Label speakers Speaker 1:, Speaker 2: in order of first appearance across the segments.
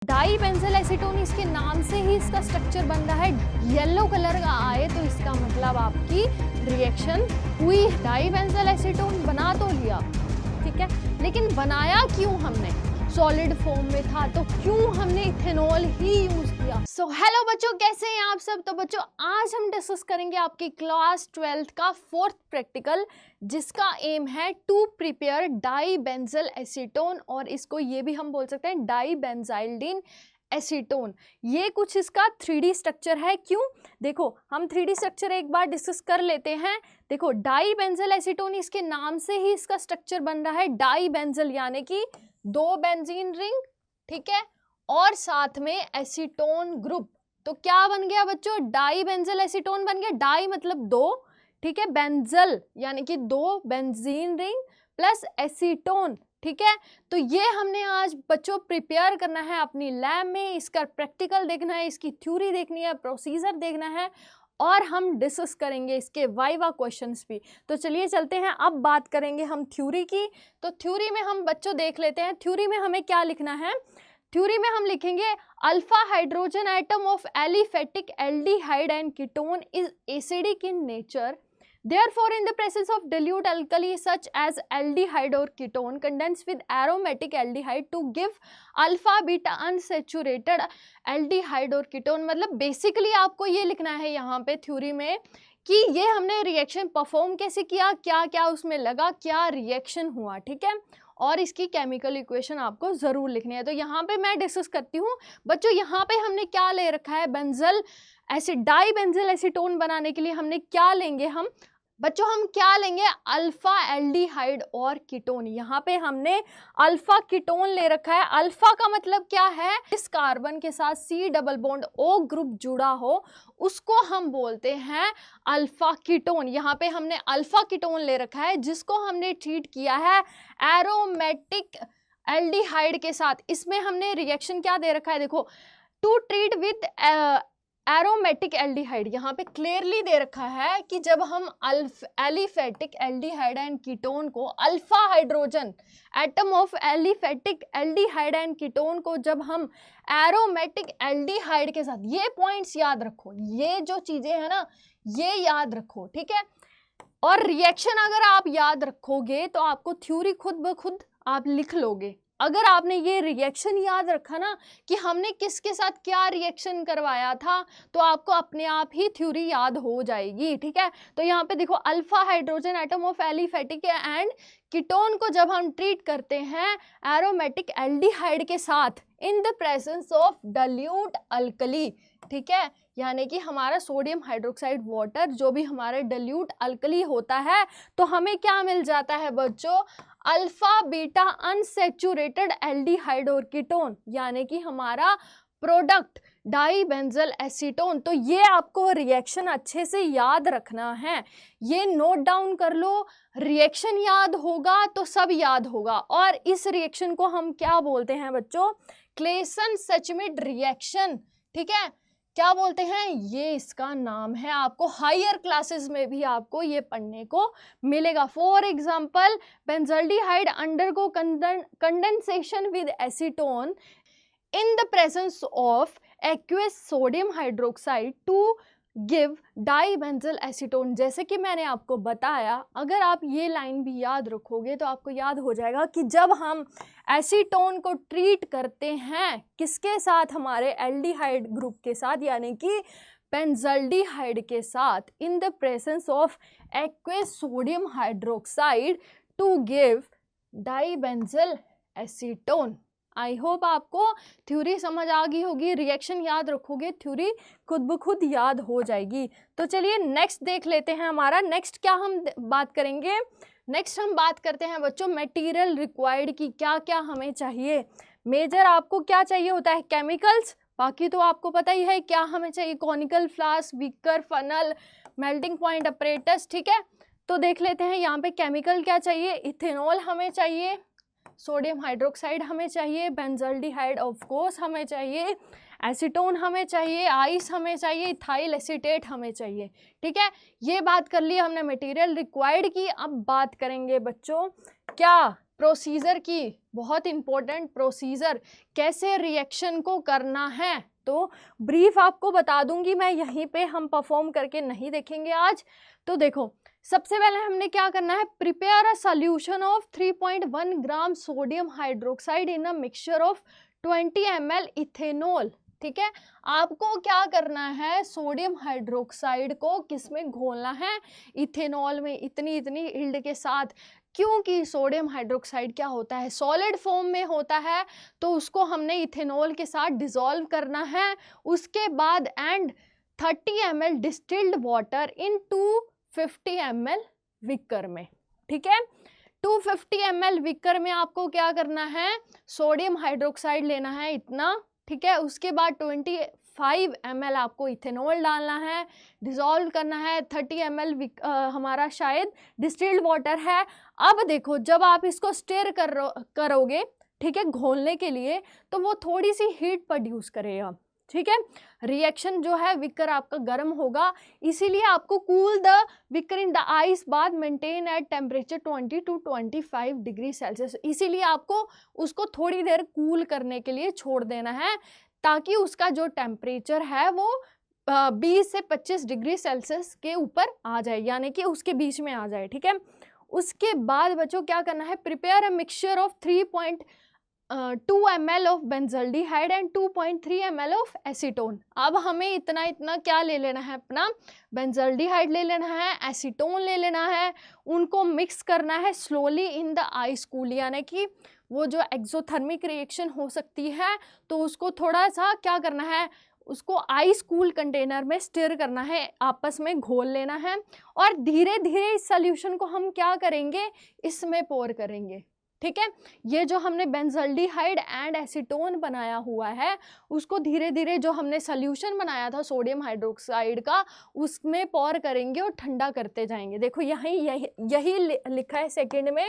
Speaker 1: Die benzyl acetone, इसके नाम से ही इसका स्ट्रक्चर बन रहा है। येलो कलर का आए तो इसका मतलब आपकी रिएक्शन हुई। डाई बेंजल एसीटोन बना तो लिया, ठीक है, लेकिन बनाया क्यों हमने? सॉलिड फॉर्म में था तो क्यों हमने इथेनॉल ही यूज किया? सो हेलो बच्चों, कैसे हैं आप सब? तो बच्चों आज हम डिस्कस करेंगे आपकी क्लास 12th का 4th प्रैक्टिकल, जिसका एम है to prepare dibenzalacetone, और इसको ये भी हम बोल सकते हैं डाई बेंजाइल्डिन एसीटोन। ये कुछ इसका 3D स्ट्रक्चर है। क्यों? देखो हम 3D स्ट्रक्चर एक बार डिस्कस कर लेते हैं। देखो डाई बेंजल एसीटोन, इसके नाम से ही इसका स्ट्रक्चर बन रहा है। डाई बेंजल यानी कि दो बेंजीन रिंग, ठीक है, और साथ में एसीटोन ग्रुप। तो क्या बन गया बच्चों? डाई बेंजल एसीटोन बन गया। डाई मतलब दो, ठीक है, बेंजल यानी कि दो बेंजीन रिंग प्लस एसीटोन, ठीक है। तो ये हमने आज बच्चों प्रिपेयर करना है अपनी लैब में। इसका प्रैक्टिकल देखना है, इसकी थ्योरी देखनी है, प्रोसीजर देखना है, और हम डिस्कस करेंगे इसके वाइवा क्वेश्चंस भी। तो चलिए चलते हैं, अब बात करेंगे हम थ्योरी की। तो थ्योरी में हम बच्चों देख लेते हैं, थ्योरी में हमें क्या लिखना है। थ्योरी में हम लिखेंगे alpha hydrogen atom of aliphatic aldehyde and ketone is acidic in nature, therefore in the presence of dilute alkali such as aldehyde or ketone condense with aromatic aldehyde to give alpha beta unsaturated aldehyde or ketone। मतलब basically आपको ये लिखना है यहाँ पे theory में कि ये हमने रिएक्शन परफॉर्म कैसे किया, क्या क्या उसमें लगा, क्या रिएक्शन हुआ, ठीक है, और इसकी केमिकल इक्वेशन आपको ज़रूर लिखनी है। तो यहाँ पे मैं डिस्कस करती हूँ बच्चों। यहाँ पे हमने क्या ले रखा है, benzal acid, dibenzalacetone बनाने के लिए हमने क्या लेंगे हम बच्चों, हम क्या लेंगे, अल्फा एल्डिहाइड और कीटोन। यहाँ पे हमने अल्फा कीटोन ले रखा है। अल्फा का मतलब क्या है? इस कार्बन के साथ C double bond O group जुड़ा हो उसको हम बोलते हैं अल्फा कीटोन। यहाँ पे हमने अल्फा कीटोन ले रखा है, जिसको हमने ट्रीट किया है एरोमेटिक एल्डिहाइड के साथ। इसमें हमने रिएक्शन क्या दे रखा है, देखो, to treat with aromatic aldehyde. यहाँ पे क्लियरली दे रखा है कि जब हम एलिफेटिक एल्डिहाइड एंड कीटोन को, alpha hydrogen atom of aliphatic aldehyde and ketone को जब हम एरोमेटिक एल्डिहाइड के साथ, ये पॉइंट्स याद रखो, ये जो चीजें हैं ना ये याद रखो, ठीक है। और रिएक्शन अगर आप याद रखोगे तो आपको थ्योरी खुद ब खुद आप लिख लोगे। अगर आपने ये रिएक्शन याद रखा ना कि हमने किसके साथ क्या रिएक्शन करवाया था, तो आपको अपने आप ही थ्योरी याद हो जाएगी, ठीक है। तो यहाँ पे देखो alpha hydrogen atom of aliphatic and ketone को जब हम ट्रीट करते हैं एरोमेटिक एल्डिहाइड के साथ in the presence of dilute alkali, ठीक है, यानी कि हमारा सोडियम हाइड्रोक्साइड वाटर जो भी हमारा डाइल्यूट अल्कली होता है, तो हमें क्या मिल जाता है बच्चों, अल्फा बीटा अनसैचुरेटेड एल्डिहाइड और कीटोन, यानी कि हमारा प्रोडक्ट डाई बेंजल एसीटोन। तो ये आपको रिएक्शन अच्छे से याद रखना है, ये नोट डाउन कर लो। रिएक्शन याद होगा तो सब याद होगा। और इस रिएक्शन को हम क्या बोलते हैं बच्चों, क्लेसन सचमिड रिएक्शन, ठीक है, क्या बोलते हैं, ये इसका नाम है। आपको हायर क्लासेस में भी आपको ये पढ़ने को मिलेगा। For example benzaldehyde undergo condensation with acetone in the presence of aqueous sodium hydroxide to give dibenzal acetone. जैसे कि मैंने आपको बताया, अगर आप ये लाइन भी याद रखोगे तो आपको याद हो जाएगा कि जब हम एसीटोन को ट्रीट करते हैं किसके साथ, हमारे एल्डिहाइड ग्रुप के साथ, यानी कि बेंजल्डिहाइड के साथ, in the presence of aqueous sodium hydroxide to give dibenzal acetone. I hope आपको थ्योरी समझ आ गई होगी। रिएक्शन याद रखोगे, थ्योरी खुद ब खुद याद हो जाएगी। तो चलिए नेक्स्ट देख लेते हैं। हमारा नेक्स्ट क्या हम बात करेंगे, नेक्स्ट हम बात करते हैं बच्चों मटेरियल रिक्वायर्ड की, क्या क्या हमें चाहिए। मेजर आपको क्या चाहिए होता है, केमिकल्स, बाकी तो आपको पता ही है क्या हमें चाहिए, conical flask, beaker, funnel, melting point apparatus, ठीक है। तो देख लेते हैं यहाँ पे केमिकल क्या चाहिए, इथेनॉल हमें चाहिए, सोडियम हाइड्रोक्साइड हमें चाहिए, बेंजल्डिहाइड ऑफ कोर्स हमें चाहिए, एसीटोन हमें चाहिए, आइस हमें चाहिए, इथाइल एसीटेट हमें चाहिए, ठीक है। ये बात कर ली हमने मटेरियल रिक्वायर्ड की। अब बात करेंगे बच्चों क्या प्रोसीजर की, बहुत इंपॉर्टेंट प्रोसीजर, कैसे रिएक्शन को करना है। तो ब्रीफ आपको बता दूंगी मैं, यहीं पे हम परफॉर्म करके नहीं देखेंगे आज। तो देखो, सबसे पहले हमने क्या करना है, prepare a solution of 3.1 gram sodium hydroxide in a mixture of 20 ml ethanol. ठीक है, आपको क्या करना है, सोडियम हाइड्रोक्साइड को किस में घोलना है, इथेनॉल में, इतनी इतनी यील्ड के साथ। क्योंकि सोडियम हाइड्रोक्साइड क्या होता है, सॉलिड फॉर्म में होता है, तो उसको हमने इथेनॉल के साथ डिसॉल्व करना है। उसके बाद and 30 ml distilled water in 250 ml beaker में। ठीक है, 250 ml विकर में आपको क्या करना है, सोडियम हाइड्रोक्साइड लेना है इतना। ठीक है, उसके बाद 25 ml आपको इथेनॉल डालना है, डिसॉल्व करना है। 30 ml हमारा शायद डिस्टिल्ड वाटर है। अब देखो, जब आप इसको स्टिर करोगे, ठीक है, घोलने के लिए, तो वो थोड़ी सी हीट प्रोड्यूस करेगा। ठीक है, रिएक्शन जो है विकर आपका गर्म होगा, इसीलिए आपको cool the beaker in the ice bath maintain at temperature 20 to 25 degree Celsius. इसीलिए आपको उसको थोड़ी देर कूल करने के लिए छोड़ देना है, ताकि उसका जो टेम्परेचर है वो 20 से 25 डिग्री सेल्सियस के ऊपर आ जाए, यानी कि उसके बीच में आ जाए। ठीक है, उसके बाद बच्चों क्या करना है, prepare a mixture of 3.2 ml of benzaldehyde and 2.3 ml of acetone. अब हमें इतना इतना क्या ले लेना है, अपना बेंजल्डिहाइड ले लेना है, एसीटोन ले लेना है, उनको मिक्स करना है slowly in the ice cool, यानी कि वो जो एक्सोथर्मिक रिएक्शन हो सकती है, तो उसको थोड़ा सा क्या करना है, उसको आइस कूल कंटेनर में स्टिर करना है, आपस में घोल लेना है, और धीरे धीरे इस सॉल्यूशन को हम क्या करेंगे, इसमें पोर करेंगे। ठीक है, ये जो हमने बेंजल्डिहाइड एंड एसीटोन बनाया हुआ है, उसको धीरे धीरे जो हमने सॉल्यूशन बनाया था सोडियम हाइड्रोक्साइड का, उसमें पोर करेंगे और ठंडा करते जाएंगे। देखो यही लिखा है सेकंड में,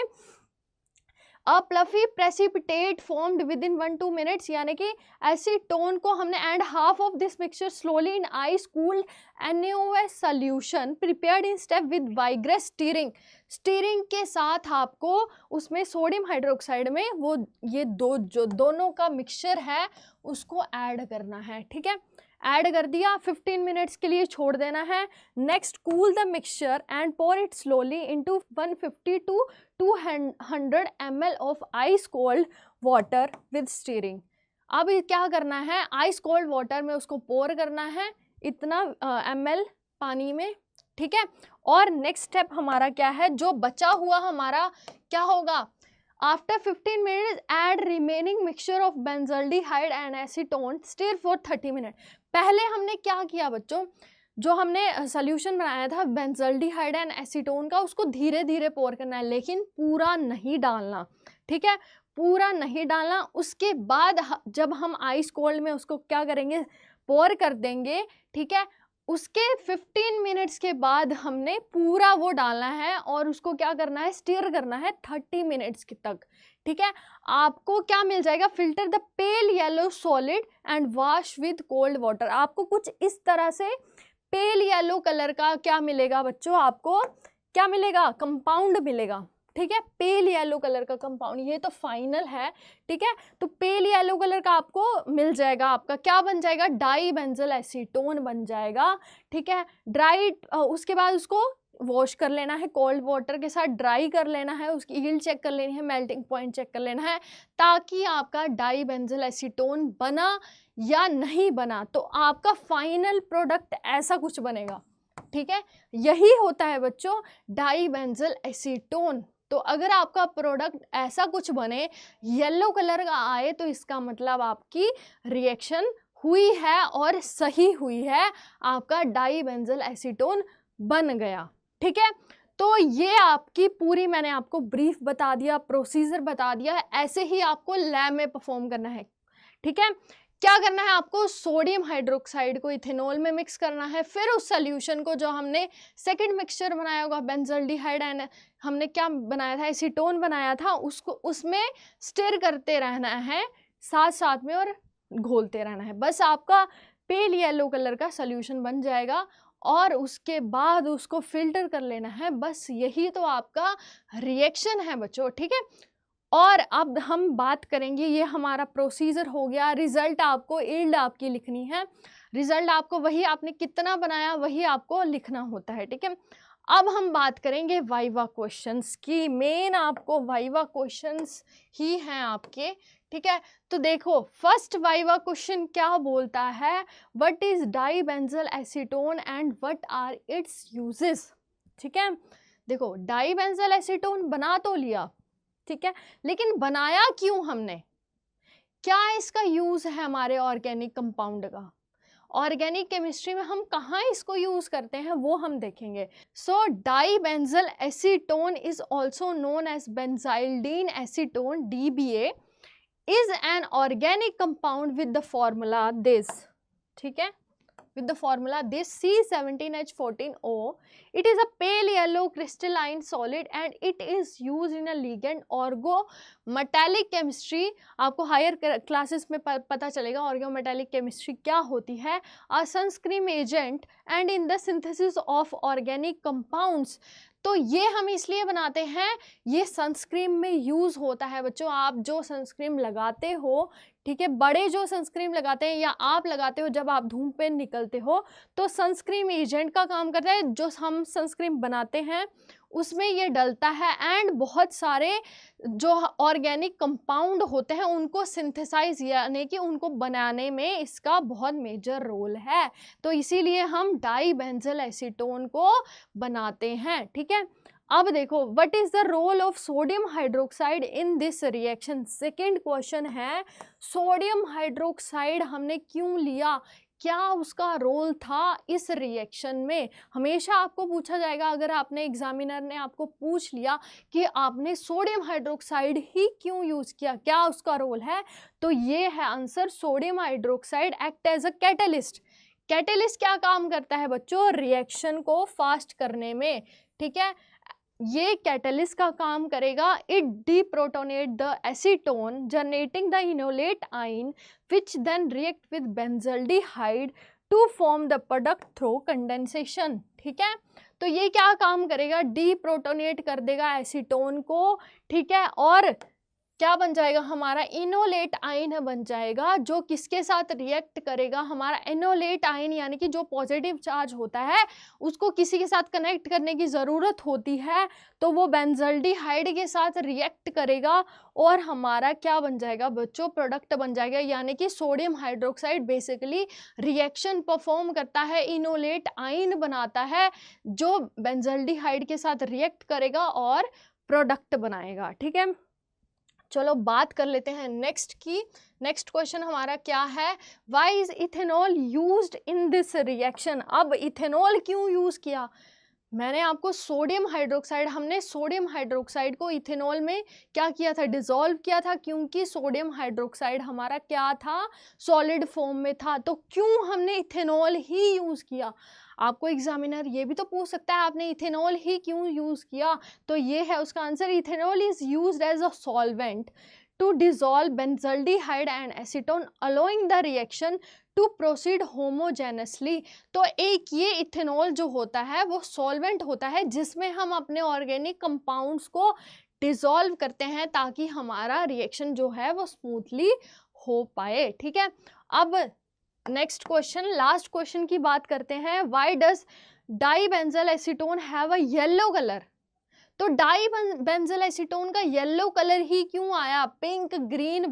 Speaker 1: a fluffy precipitate formed within 1-2 minutes, यानी कि एसीटोन को हमने and half of this mixture slowly in ice cooled NaOH solution prepared in step with vigorous stirring. Stirring के साथ आपको उसमें सोडियम हाइड्रोक्साइड में वो ये दोनों का मिक्सचर है उसको ऐड करना है। ठीक है, ऐड कर दिया, 15 मिनट्स के लिए छोड़ देना है। Next, cool the mixture and pour it slowly into 150 to 200 ml of ice cold water with stirring. अब क्या करना है, आइस कोल्ड वाटर में उसको पोर करना है, इतना ml पानी में। ठीक है, और नेक्स्ट स्टेप हमारा क्या है, जो बचा हुआ हमारा क्या होगा, after 15 minutes add remaining mixture of benzaldehyde and acetone, stir for 30 minute. पहले हमने क्या किया बच्चों, जो हमने सॉल्यूशन बनाया था बेंजल्डिहाइड एंड एसीटोन का, उसको धीरे धीरे पोर करना है, लेकिन पूरा नहीं डालना। ठीक है, पूरा नहीं डालना। उसके बाद जब हम आइस कोल्ड में उसको क्या करेंगे, पोर कर देंगे। ठीक है, उसके 15 मिनट्स के बाद हमने पूरा वो डालना है और उसको क्या करना है, स्टीर करना है 30 मिनट्स की तक। ठीक है, आपको क्या मिल जाएगा, filter the pale yellow solid and wash with cold water. आपको कुछ इस तरह से पेल येलो कलर का क्या मिलेगा बच्चों, आपको क्या मिलेगा, कंपाउंड मिलेगा। ठीक है, पेल येलो कलर का कंपाउंड, ये तो फाइनल है। ठीक है, तो पेल येलो कलर का आपको मिल जाएगा, आपका क्या बन जाएगा, डाई बेंजल एसीटोन बन जाएगा। ठीक है, ड्राई, उसके बाद उसको वॉश कर लेना है कोल्ड वाटर के साथ, ड्राई कर लेना है, उसकी यील्ड चेक कर लेनी है, मेल्टिंग पॉइंट चेक कर लेना है, ताकि आपका डाई बेंजल एसीटोन बना या नहीं बना, तो आपका फाइनल प्रोडक्ट ऐसा कुछ बनेगा। ठीक है, यही होता है बच्चों डाई बेंजल एसीटोन। तो अगर आपका प्रोडक्ट ऐसा कुछ बने, येलो कलर का आए, तो इसका मतलब आपकी रिएक्शन हुई है और सही हुई है, आपका डाई बेंजल एसीटोन बन गया। ठीक है, तो ये आपकी पूरी मैंने आपको ब्रीफ बता दिया, प्रोसीजर बता दिया है, ऐसे ही आपको लैब में परफॉर्म करना है। ठीक है, क्या करना है आपको, सोडियम हाइड्रोक्साइड को इथेनॉल में मिक्स करना है, फिर उस सॉल्यूशन को जो हमने सेकंड मिक्सचर बनाया होगा बेंजल्डिहाइड एंड हमने क्या बनाया था, एसीटोन बनाया था, उसको उसमें स्टिर करते रहना है साथ साथ में और घोलते रहना है। बस आपका पेल येलो कलर का सॉल्यूशन बन जाएगा और उसके बाद उसको फिल्टर कर लेना है। बस यही तो आपका रिएक्शन है बच्चों। ठीक है, और अब हम बात करेंगे, ये हमारा प्रोसीजर हो गया। रिजल्ट आपको यील्ड आपकी लिखनी है, रिजल्ट आपको वही आपने कितना बनाया वही आपको लिखना होता है, ठीक है। अब हम बात करेंगे वाइवा क्वेश्चंस की। मेन आपको वाइवा क्वेश्चंस ही हैं आपके, ठीक है। तो देखो फर्स्ट वाइवा क्वेश्चन क्या बोलता है, what is dibenzal acetone and what are its uses, ठीक है। देखो डाईबेंजल एसीटोन बना तो लिया, ठीक है, लेकिन बनाया क्यों हमने, क्या इसका यूज है हमारे ऑर्गेनिक कंपाउंड का, ऑर्गेनिक केमिस्ट्री में हम कहाँ इसको यूज करते हैं वो हम देखेंगे। So dibenzal acetone is also known as benzylidene acetone DBA is an organic compound with the formula this, ठीक है, with the formula this C17H14O. It is a pale yellow crystalline solid and it is used in a ligand organometallic chemistry. आपको higher classes में पता चलेगा organometallic chemistry क्या होती है। A sunscreen agent and in the synthesis of organic compounds. तो ये हम इसलिए बनाते हैं, ये सनस्क्रीन में यूज़ होता है बच्चों। आप जो सनस्क्रीन लगाते हो, ठीक है, बड़े जो सनस्क्रीन लगाते हैं या आप लगाते हो जब आप धूप पे निकलते हो, तो सनस्क्रीन एजेंट का काम करता है। जो हम सनस्क्रीन बनाते हैं उसमें ये डलता है एंड बहुत सारे जो ऑर्गेनिक कंपाउंड होते हैं उनको सिंथेसाइज यानी कि उनको बनाने में इसका बहुत मेजर रोल है। तो इसीलिए हम डाईबेंजल एसीटोन को बनाते हैं, ठीक है। अब देखो what is the role of sodium hydroxide in this reaction. Second question है, सोडियम हाइड्रोक्साइड हमने क्यों लिया, क्या उसका रोल था इस रिएक्शन में। हमेशा आपको पूछा जाएगा, अगर आपने एग्जामिनर ने आपको पूछ लिया कि आपने सोडियम हाइड्रोक्साइड ही क्यों यूज़ किया, क्या उसका रोल है, तो ये है answer, sodium hydroxide act as a catalyst. Catalyst क्या काम करता है बच्चों, रिएक्शन को फास्ट करने में, ठीक है। ये कैटलिस्ट का काम करेगा। It deprotonate the acetone generating the enolate आइन which then react with benzaldehyde to form the product through condensation, ठीक है। तो ये क्या काम करेगा, डीप्रोटोनेट कर देगा एसीटोन को, ठीक है, और क्या बन जाएगा हमारा इनोलेट आइन बन जाएगा, जो किसके साथ रिएक्ट करेगा, हमारा इनोलेट आइन यानी कि जो पॉजिटिव चार्ज होता है उसको किसी के साथ कनेक्ट करने की ज़रूरत होती है, तो वो बेंजल्डिहाइड के साथ रिएक्ट करेगा और हमारा क्या बन जाएगा बच्चों, प्रोडक्ट बन जाएगा। यानी कि sodium hydroxide basically reaction perform करता है, इनोलेट आइन बनाता है जो बेंजल्डिहाइड के साथ रिएक्ट करेगा और प्रोडक्ट बनाएगा, ठीक है। चलो बात कर लेते हैं नेक्स्ट की। नेक्स्ट क्वेश्चन हमारा क्या है, why is ethanol used in this reaction. अब इथेनॉल क्यों यूज़ किया, मैंने आपको सोडियम हाइड्रोक्साइड, हमने सोडियम हाइड्रोक्साइड को इथेनॉल में क्या किया था, डिसॉल्व किया था, क्योंकि सोडियम हाइड्रोक्साइड हमारा क्या था, सॉलिड फॉर्म में था। तो क्यों हमने इथेनॉल ही यूज़ किया। आपको एग्जामिनर ये भी तो पूछ सकता है आपने इथेनॉल ही क्यों यूज़ किया, तो ये है उसका answer, ethanol is used as a solvent to dissolve benzaldehyde and acetone allowing the reaction to proceed homogeneously. तो एक ये इथेनॉल जो होता है वो सॉल्वेंट होता है जिसमें हम अपने ऑर्गेनिक कंपाउंड्स को डिसॉल्व करते हैं ताकि हमारा रिएक्शन जो है वो स्मूथली हो पाए, ठीक है। अब नेक्स्ट क्वेश्चन, लास्ट क्वेश्चन की बात करते हैं, why does dibenzal acetone have a yellow colour. तो डाईबेंजल एसीटोन का येलो कलर ही क्यों आया, पिंक ग्रीन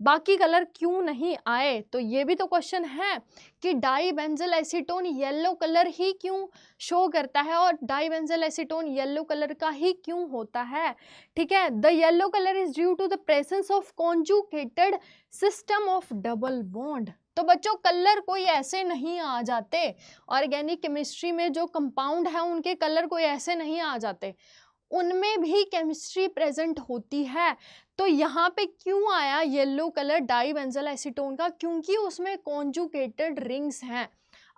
Speaker 1: बाकी कलर क्यों नहीं आए। तो ये भी तो क्वेश्चन है कि डाईबेंजल एसीटोन येलो कलर ही क्यों शो करता है और डाईबेंजल एसीटोन येलो कलर का ही क्यों होता है, ठीक है। The yellow colour is due to the presence of conjugated system of double bond. तो बच्चों कलर कोई ऐसे नहीं आ जाते, ऑर्गेनिक केमिस्ट्री में जो कंपाउंड है उनके कलर कोई ऐसे नहीं आ जाते, उनमें भी केमिस्ट्री प्रेजेंट होती है। तो यहाँ पे क्यों आया येलो कलर डाईबेंजल एसीटोन का, क्योंकि उसमें कॉन्जुगेटेड रिंग्स हैं।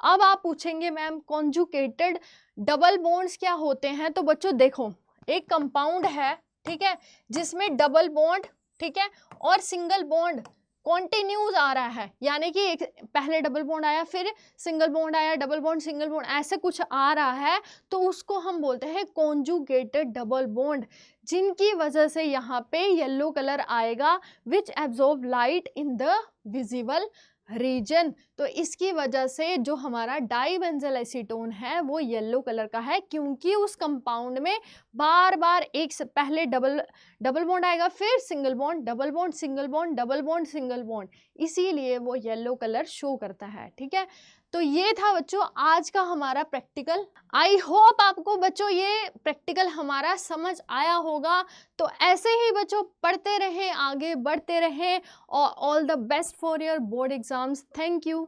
Speaker 1: अब आप पूछेंगे मैम कॉन्जुगेटेड डबल बॉन्ड्स क्या होते हैं, तो बच्चों देखो एक कंपाउंड है, ठीक है, जिसमें डबल बॉन्ड, ठीक है, और सिंगल बॉन्ड कॉन्टिन्यूज आ रहा है, यानी कि एक पहले डबल बॉन्ड आया, फिर सिंगल बॉन्ड आया, डबल बॉन्ड सिंगल बॉन्ड, ऐसे कुछ आ रहा है, तो उसको हम बोलते हैं कॉन्जुगेटेड डबल बॉन्ड, जिनकी वजह से यहाँ पे येलो कलर आएगा, विच absorb light in the visible region. तो इसकी वजह से जो हमारा डाइबेंजल एसीटोन है वो येलो कलर का है, क्योंकि उस कंपाउंड में बार बार एक से पहले डबल बॉन्ड आएगा, फिर single bond, double bond, single bond, double bond, single bond, इसीलिए वो येलो कलर शो करता है। ठीक है, तो ये था बच्चों आज का हमारा प्रैक्टिकल। आई होप आपको बच्चों ये प्रैक्टिकल हमारा समझ आया होगा। तो ऐसे ही बच्चों पढ़ते रहें, आगे बढ़ते रहें, और all the best for your board exams. Thank you.